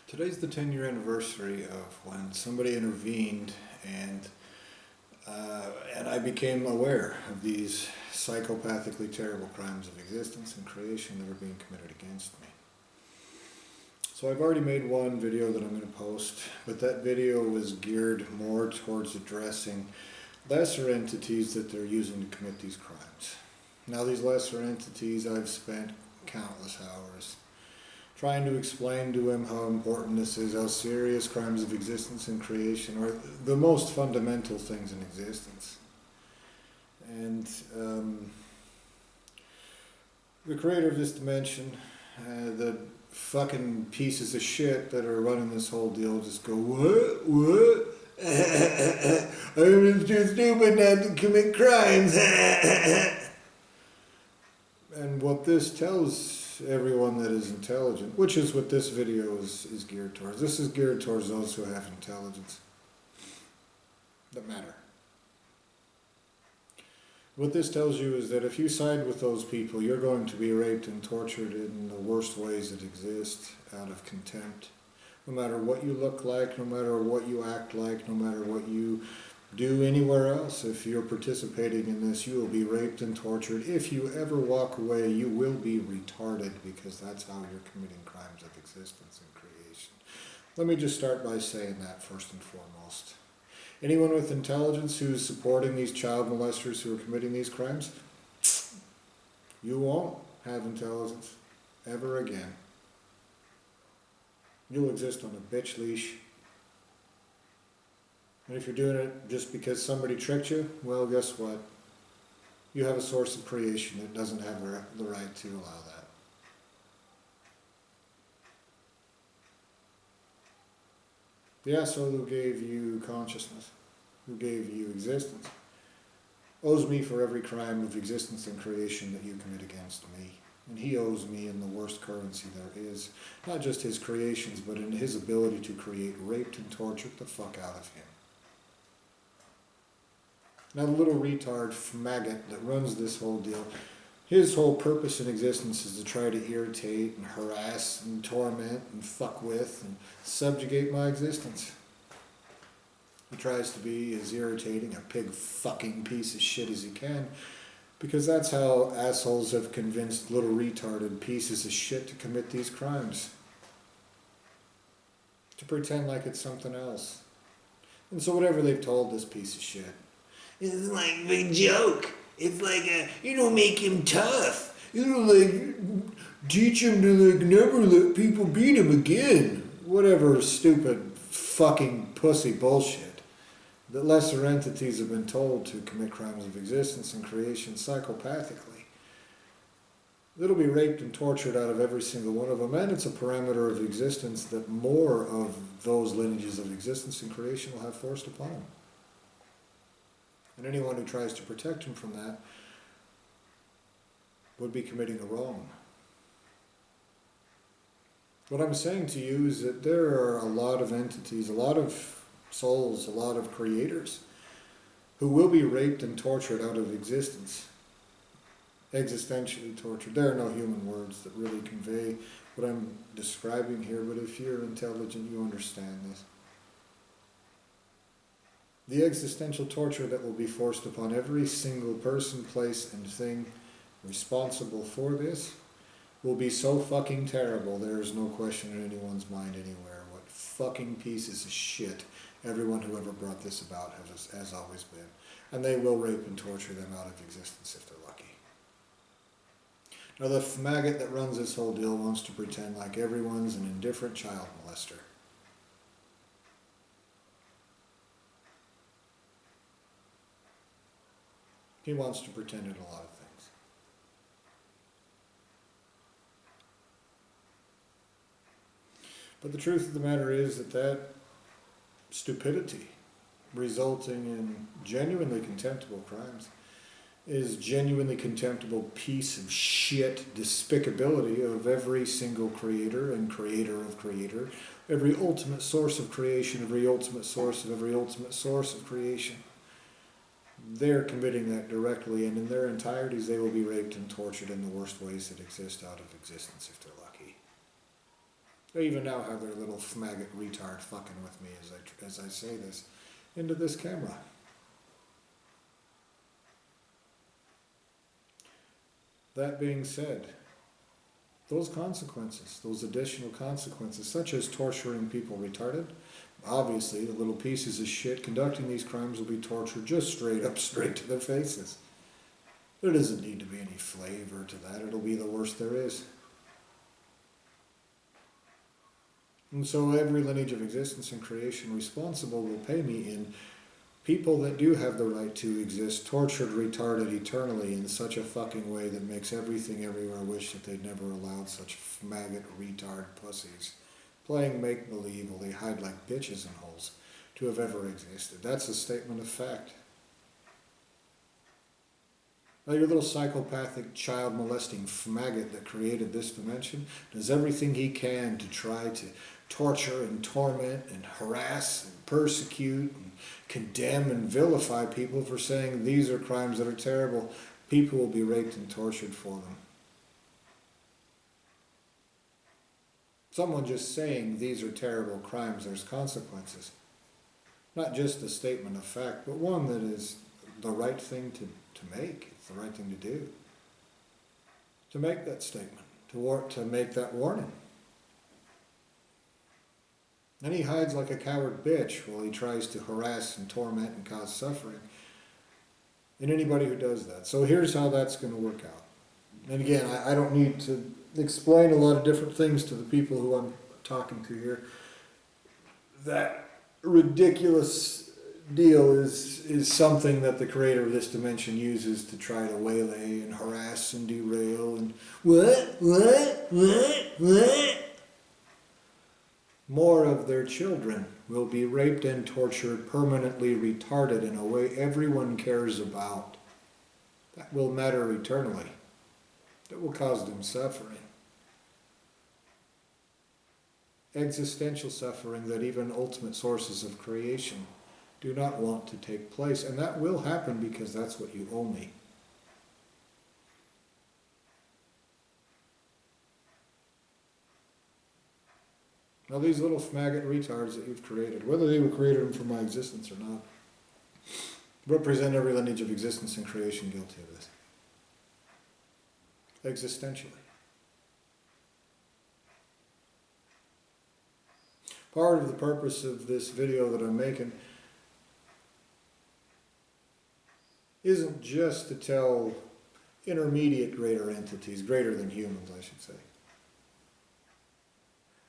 Today's the 10-year anniversary of when somebody intervened and I became aware of these psychopathically terrible crimes of existence and creation that are being committed against me. So I've already made one video that I'm going to post, but that video was geared more towards addressing lesser entities that they're using to commit these crimes. Now these lesser entities, I've spent countless hours trying to explain to him how important this is, how serious crimes of existence and creation are the most fundamental things in existence. And the creator of this dimension, the fucking pieces of shit that are running this whole deal just go, what? I'm too stupid not to commit crimes. And what this tells everyone that is intelligent, which is what this video is geared towards. This is geared towards those who have intelligence that matter. What this tells you is that if you side with those people, you're going to be raped and tortured in the worst ways that exist out of contempt. No matter what you look like, no matter what you act like, no matter what you do anywhere else, if you're participating in this, you will be raped and tortured. If you ever walk away, you will be retarded, because that's how you're committing crimes of existence and creation. Let me just start by saying that first and foremost. Anyone with intelligence who's supporting these child molesters who are committing these crimes, you won't have intelligence ever again. You'll exist on a bitch leash. And if you're doing it just because somebody tricked you, well, guess what? You have a source of creation that doesn't have the right to allow that. The asshole who gave you consciousness, who gave you existence, owes me for every crime of existence and creation that you commit against me. And he owes me in the worst currency there is. Not just his creations, but in his ability to create raped and tortured the fuck out of him. Now the little retard maggot that runs this whole deal, his whole purpose in existence is to try to irritate and harass and torment and fuck with and subjugate my existence. He tries to be as irritating a pig fucking piece of shit as he can, because that's how assholes have convinced little retarded pieces of shit to commit these crimes. To pretend like it's something else. And so whatever they've told this piece of shit, it's like a joke. It's like you don't make him tough. You don't teach him to never let people beat him again. Whatever stupid fucking pussy bullshit that lesser entities have been told to commit crimes of existence and creation psychopathically. They'll be raped and tortured out of every single one of them, and it's a parameter of existence that more of those lineages of existence and creation will have forced upon them. And anyone who tries to protect him from that would be committing a wrong. What I'm saying to you is that there are a lot of entities, a lot of souls, a lot of creators who will be raped and tortured out of existence. Existentially tortured. There are no human words that really convey what I'm describing here, but if you're intelligent, you understand this. The existential torture that will be forced upon every single person, place, and thing responsible for this will be so fucking terrible, there is no question in anyone's mind anywhere what fucking pieces of shit everyone who ever brought this about has always been. And they will rape and torture them out of existence if they're lucky. Now the maggot that runs this whole deal wants to pretend like everyone's an indifferent child molester. He wants to pretend in a lot of things. But the truth of the matter is that stupidity resulting in genuinely contemptible crimes is genuinely contemptible piece of shit despicability of every single creator and creator of creator, every ultimate source of creation, every ultimate source of every ultimate source of creation. They're committing that directly, and in their entireties they will be raped and tortured in the worst ways that exist out of existence if they're lucky. I even now have their little maggot retard fucking with me as I say this into this camera. That being said, those consequences, those additional consequences, such as torturing people retarded, obviously the little pieces of shit conducting these crimes will be tortured just straight up, straight to their faces. There doesn't need to be any flavor to that. It'll be the worst there is. And so every lineage of existence and creation responsible will pay me in people that do have the right to exist, tortured, retarded eternally in such a fucking way that makes everything everywhere wish that they'd never allowed such maggot retard pussies playing make-believe while they hide like bitches in holes to have ever existed. That's a statement of fact. Now your little psychopathic child molesting maggot that created this dimension does everything he can to try to torture and torment and harass and persecute and condemn and vilify people for saying these are crimes that are terrible. People will be raped and tortured for them. Someone just saying these are terrible crimes, there's consequences. Not just a statement of fact, but one that is the right thing to make. It's the right thing to do. To make that statement, to make that warning. And he hides like a coward bitch while he tries to harass and torment and cause suffering in anybody who does that. So here's how that's going to work out. And again, I don't need to explain a lot of different things to the people who I'm talking to here. That ridiculous deal is something that the creator of this dimension uses to try to waylay and harass and derail and what? More of their children will be raped and tortured, permanently retarded in a way everyone cares about. That will matter eternally. That will cause them suffering. Existential suffering that even ultimate sources of creation do not want to take place. And that will happen because that's what you owe me. Now these little maggot retards that you've created, whether they were created for my existence or not, represent every lineage of existence and creation guilty of this. Existentially. Part of the purpose of this video that I'm making isn't just to tell intermediate greater entities, greater than humans I should say,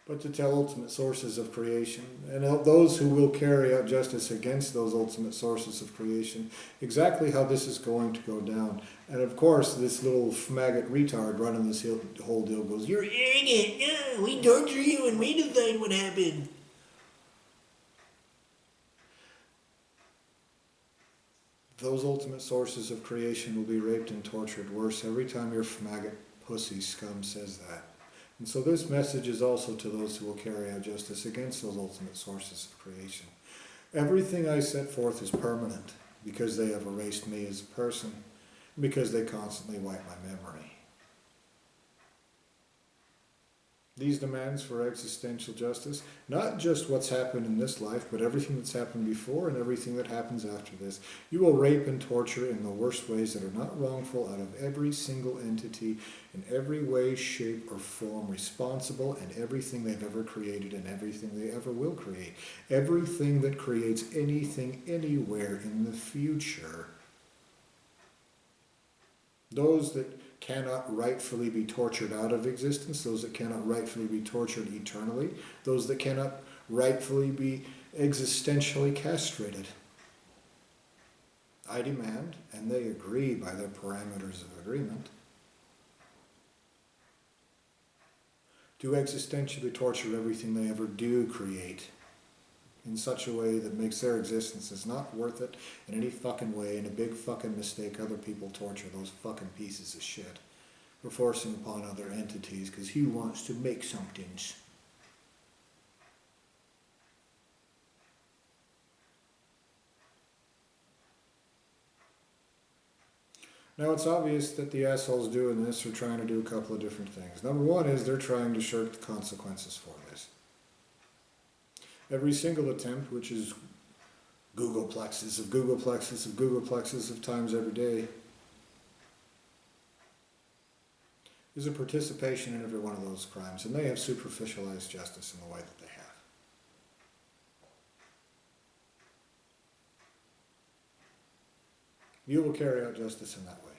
but to tell ultimate sources of creation and help those who will carry out justice against those ultimate sources of creation exactly how this is going to go down. And of course, this little maggot retard running this whole deal goes, "You're arrogant, yeah, we torture you and we decide what happened." Those ultimate sources of creation will be raped and tortured worse every time your maggot pussy scum says that. And so this message is also to those who will carry out justice against those ultimate sources of creation. Everything I set forth is permanent because they have erased me as a person, because they constantly wipe my memory. These demands for existential justice, not just what's happened in this life, but everything that's happened before and everything that happens after this. You will rape and torture in the worst ways that are not wrongful out of every single entity in every way, shape, or form responsible and everything they've ever created and everything they ever will create. Everything that creates anything anywhere in the future. Those that cannot rightfully be tortured out of existence, those that cannot rightfully be tortured eternally, those that cannot rightfully be existentially castrated. I demand, and they agree by their parameters of agreement, to existentially torture everything they ever do create in such a way that makes their existences not worth it in any fucking way, and a big fucking mistake other people torture those fucking pieces of shit for forcing upon other entities because he wants to make somethings. Now it's obvious that the assholes doing this are trying to do a couple of different things. Number one is they're trying to shirk the consequences for this. Every single attempt, which is Googleplexes of Googleplexes of Googleplexes of times every day, is a participation in every one of those crimes, and they have superficialized justice in the way that they have. You will carry out justice in that way.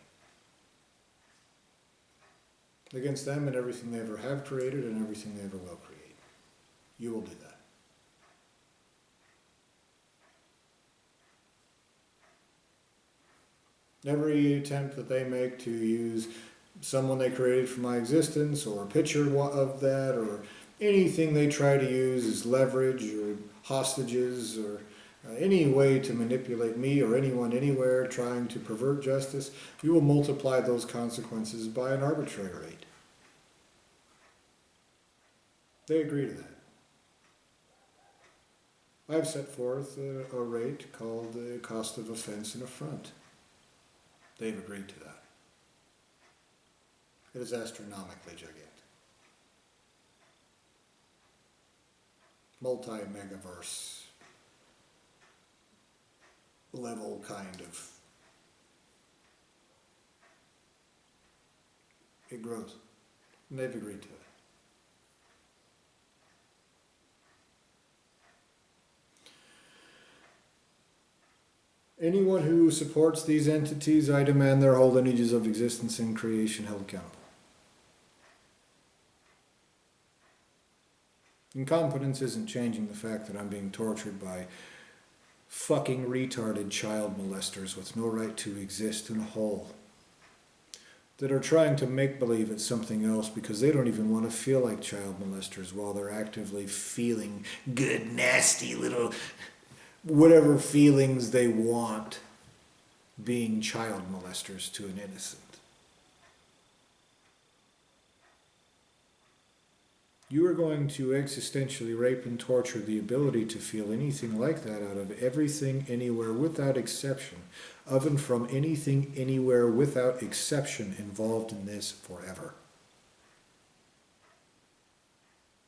Against them and everything they ever have created and everything they ever will create. You will do that. Every attempt that they make to use someone they created for my existence, or a picture of that, or anything they try to use as leverage or hostages, or any way to manipulate me or anyone anywhere trying to pervert justice, you will multiply those consequences by an arbitrary rate. They agree to that. I've set forth a rate called the cost of offense and affront. They've agreed to that. It is astronomically gigantic. Multi-megaverse level kind of. It grows. And they've agreed to it. Anyone who supports these entities, I demand their whole lineages of existence and creation held accountable. Incompetence isn't changing the fact that I'm being tortured by fucking retarded child molesters with no right to exist in a whole, that are trying to make believe it's something else because they don't even want to feel like child molesters while they're actively feeling good, nasty little whatever feelings they want being child molesters to an innocent. You are going to existentially rape and torture the ability to feel anything like that out of everything, anywhere, without exception, of and from anything, anywhere, without exception involved in this forever.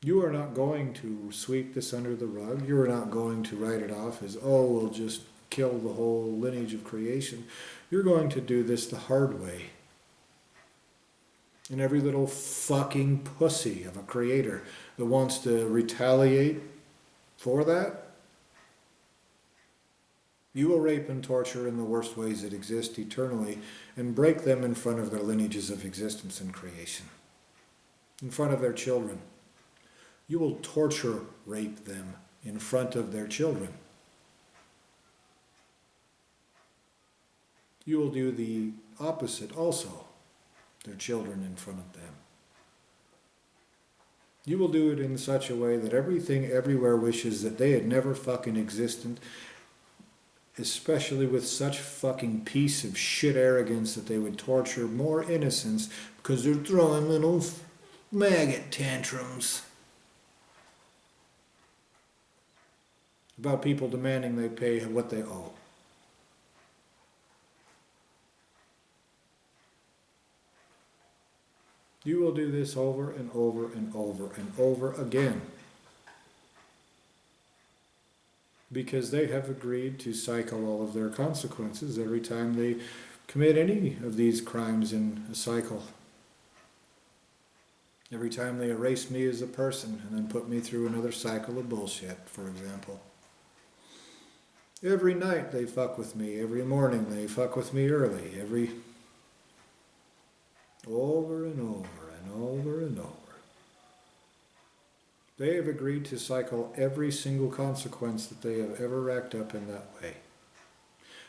You are not going to sweep this under the rug. You are not going to write it off as, oh, we'll just kill the whole lineage of creation. You're going to do this the hard way. And every little fucking pussy of a creator that wants to retaliate for that, you will rape and torture in the worst ways that exist eternally and break them in front of their lineages of existence and creation, in front of their children. You will torture rape them in front of their children. You will do the opposite also, their children in front of them. You will do it in such a way that everything everywhere wishes that they had never fucking existed, especially with such fucking piece of shit arrogance that they would torture more innocents because they're throwing little maggot tantrums about people demanding they pay what they owe. You will do this over and over and over and over again, because they have agreed to cycle all of their consequences every time they commit any of these crimes in a cycle. Every time they erase me as a person and then put me through another cycle of bullshit, for example. Every night they fuck with me, every morning they fuck with me early, over and over and over and over. They have agreed to cycle every single consequence that they have ever racked up in that way.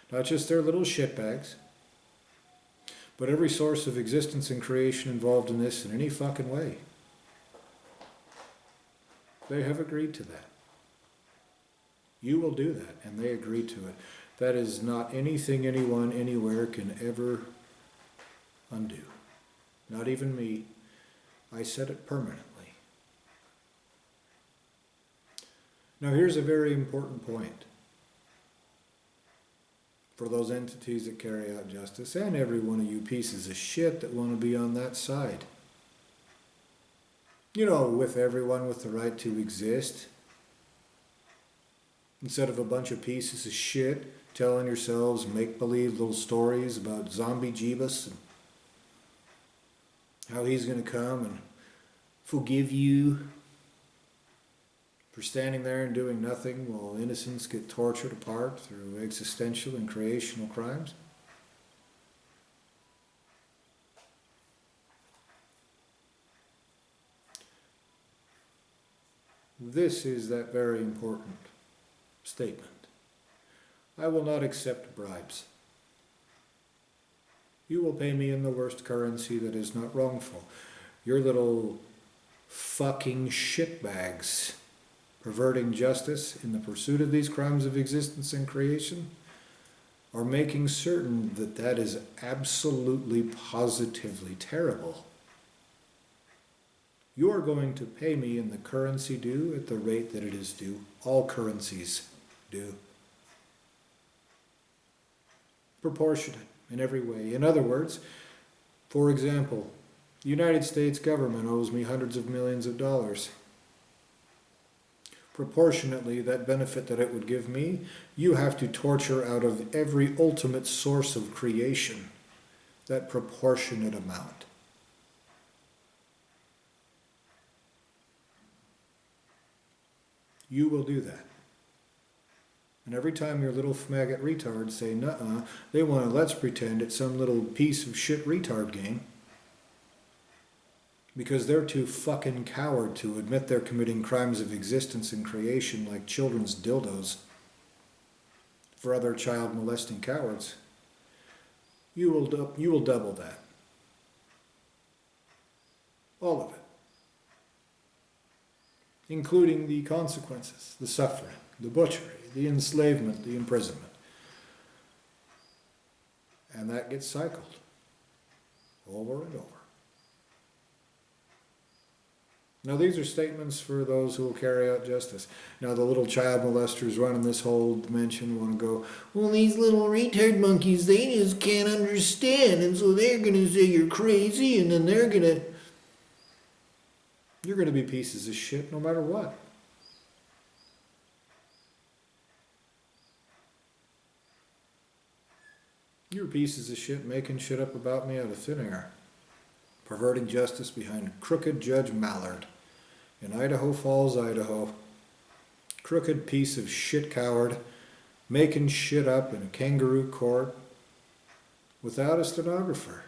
Not just their little shitbags, but every source of existence and creation involved in this in any fucking way. They have agreed to that. You will do that, and they agree to it. That is not anything anyone anywhere can ever undo. Not even me. I said it permanently. Now here's a very important point. for those entities that carry out justice, and every one of you pieces of shit that want to be on that side. You know, with everyone with the right to exist, instead of a bunch of pieces of shit telling yourselves make-believe little stories about zombie Jeebus and how he's going to come and forgive you for standing there and doing nothing while innocents get tortured apart through existential and creational crimes. This is that very important statement. I will not accept bribes. You will pay me in the worst currency that is not wrongful. Your little fucking shitbags perverting justice in the pursuit of these crimes of existence and creation are making certain that that is absolutely positively terrible. You are going to pay me in the currency due at the rate that it is due. All currencies do. Proportionate in every way. In other words, for example, the United States government owes me hundreds of millions of dollars. Proportionately, that benefit that it would give me, you have to torture out of every ultimate source of creation that proportionate amount. You will do that. And every time your little maggot retards say, nuh-uh, they want to let's pretend it's some little piece of shit retard game. Because they're too fucking coward to admit they're committing crimes of existence and creation like children's dildos for other child molesting cowards. You will double that. All of it. Including the consequences, the suffering, the butchery, the enslavement, the imprisonment. And that gets cycled over and over. Now these are statements for those who will carry out justice. Now the little child molesters running this whole dimension want to go, well, these little retard monkeys, they just can't understand, and so they're going to say you're crazy, and then you're going to be pieces of shit no matter what. You're pieces of shit making shit up about me out of thin air. Perverting justice behind crooked Judge Mallard in Idaho Falls, Idaho. Crooked piece of shit coward making shit up in a kangaroo court without a stenographer.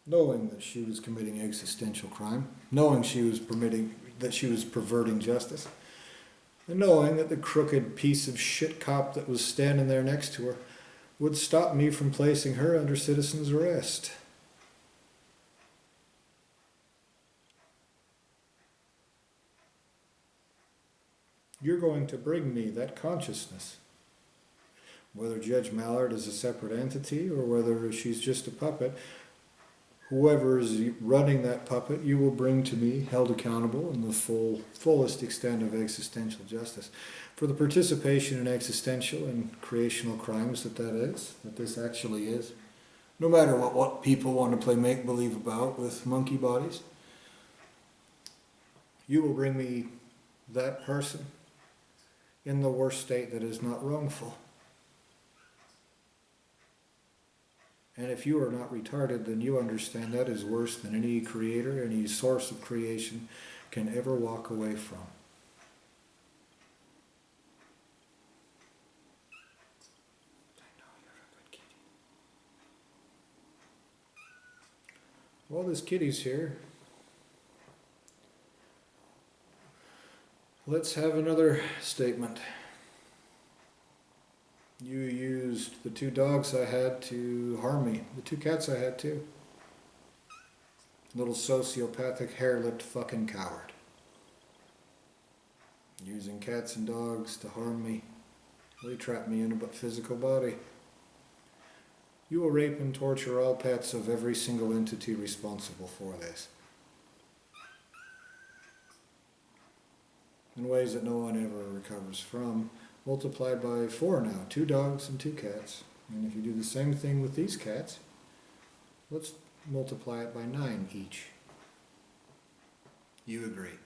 Knowing that she was committing existential crime, knowing she was perverting justice, and knowing that the crooked piece of shit cop that was standing there next to her would stop me from placing her under citizen's arrest. You're going to bring me that consciousness. Whether Judge Mallard is a separate entity or whether she's just a puppet, whoever is running that puppet, you will bring to me, held accountable in the fullest extent of existential justice. For the participation in existential and creational crimes that this actually is. No matter what people want to play make-believe about with monkey bodies, you will bring me that person in the worst state that is not wrongful. And if you are not retarded, then you understand that is worse than any creator, any source of creation can ever walk away from. Well, this kitty's here. Let's have another statement. You used the 2 dogs I had to harm me. The 2 cats I had too. Little sociopathic, hair-lipped fucking coward. Using cats and dogs to harm me. They trapped me in a physical body. You will rape and torture all pets of every single entity responsible for this. In ways that no one ever recovers from, multiplied by 4 now, 2 dogs and 2 cats. And if you do the same thing with these cats, let's multiply it by 9 each. You agree.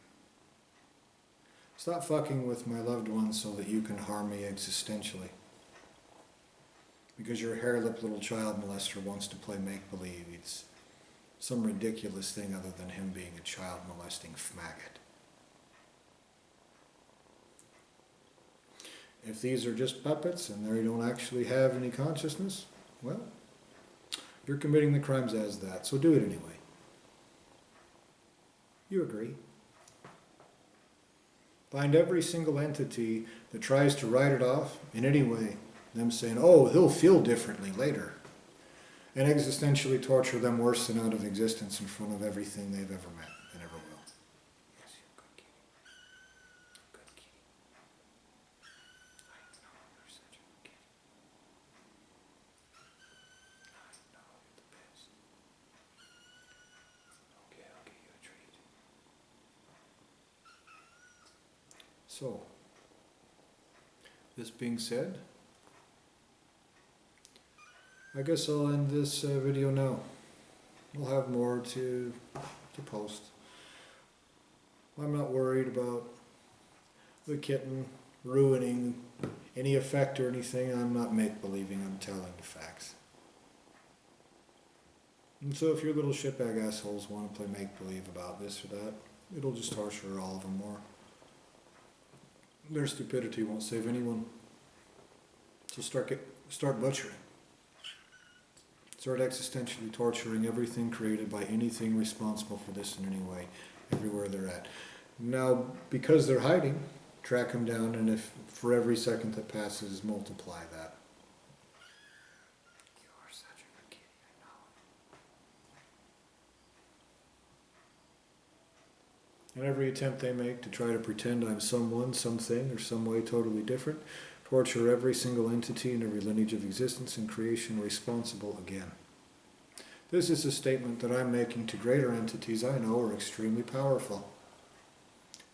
Stop fucking with my loved ones so that you can harm me existentially. Because your hair-lipped little child molester wants to play make-believe. It's some ridiculous thing other than him being a child molesting faggot. If these are just puppets and they don't actually have any consciousness, well, you're committing the crimes as that, so do it anyway. You agree. Find every single entity that tries to write it off in any way, them saying, oh, he'll feel differently later, and existentially torture them worse than out of existence in front of everything they've ever met and ever will. Yes, you good kitty. Good kitty. I know you're such a good kitty. I know you're the best. Okay, I'll get you a treat. So, this being said, I guess I'll end this video now. We'll have more to post. I'm not worried about the kitten ruining any effect or anything. I'm not make-believing, I'm telling the facts. And so if your little shitbag assholes want to play make-believe about this or that, it'll just torture all of them more. Their stupidity won't save anyone. So start butchering. Start existentially torturing everything created by anything responsible for this in any way, everywhere they're at. Now, because they're hiding, track them down, and if for every second that passes, multiply that. You are such a good kitty, I know. And every attempt they make to try to pretend I'm someone, something, or some way totally different, torture every single entity and every lineage of existence and creation responsible again. This is a statement that I'm making to greater entities I know are extremely powerful,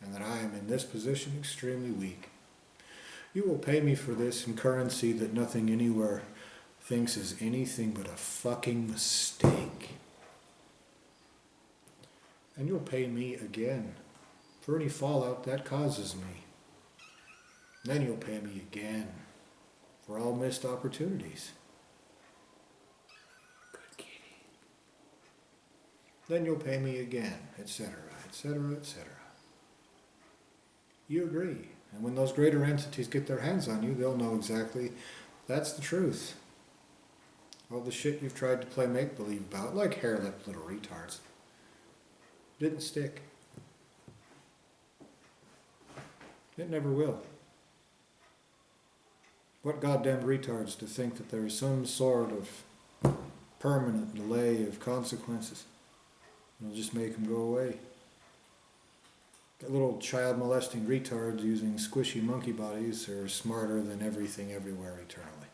and that I am in this position extremely weak. You will pay me for this in currency that nothing anywhere thinks is anything but a fucking mistake. And you'll pay me again for any fallout that causes me. Then you'll pay me again for all missed opportunities. Good kitty. Then you'll pay me again, etc., etc., etc. You agree. And when those greater entities get their hands on you, they'll know exactly that's the truth. All the shit you've tried to play make-believe about, like hair-lipped little retards, didn't stick. It never will. What goddamn retards to think that there is some sort of permanent delay of consequences. It'll just make them go away. The little child molesting retards using squishy monkey bodies are smarter than everything everywhere eternally.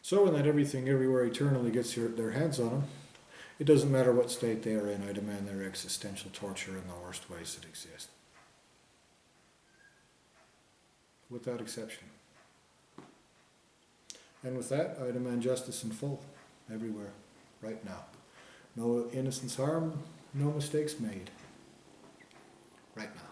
So when that everything everywhere eternally gets their hands on them, it doesn't matter what state they are in, I demand their existential torture in the worst ways that exist. Without exception. And with that, I demand justice in full, everywhere, right now. No innocence harmed, no mistakes made. Right now.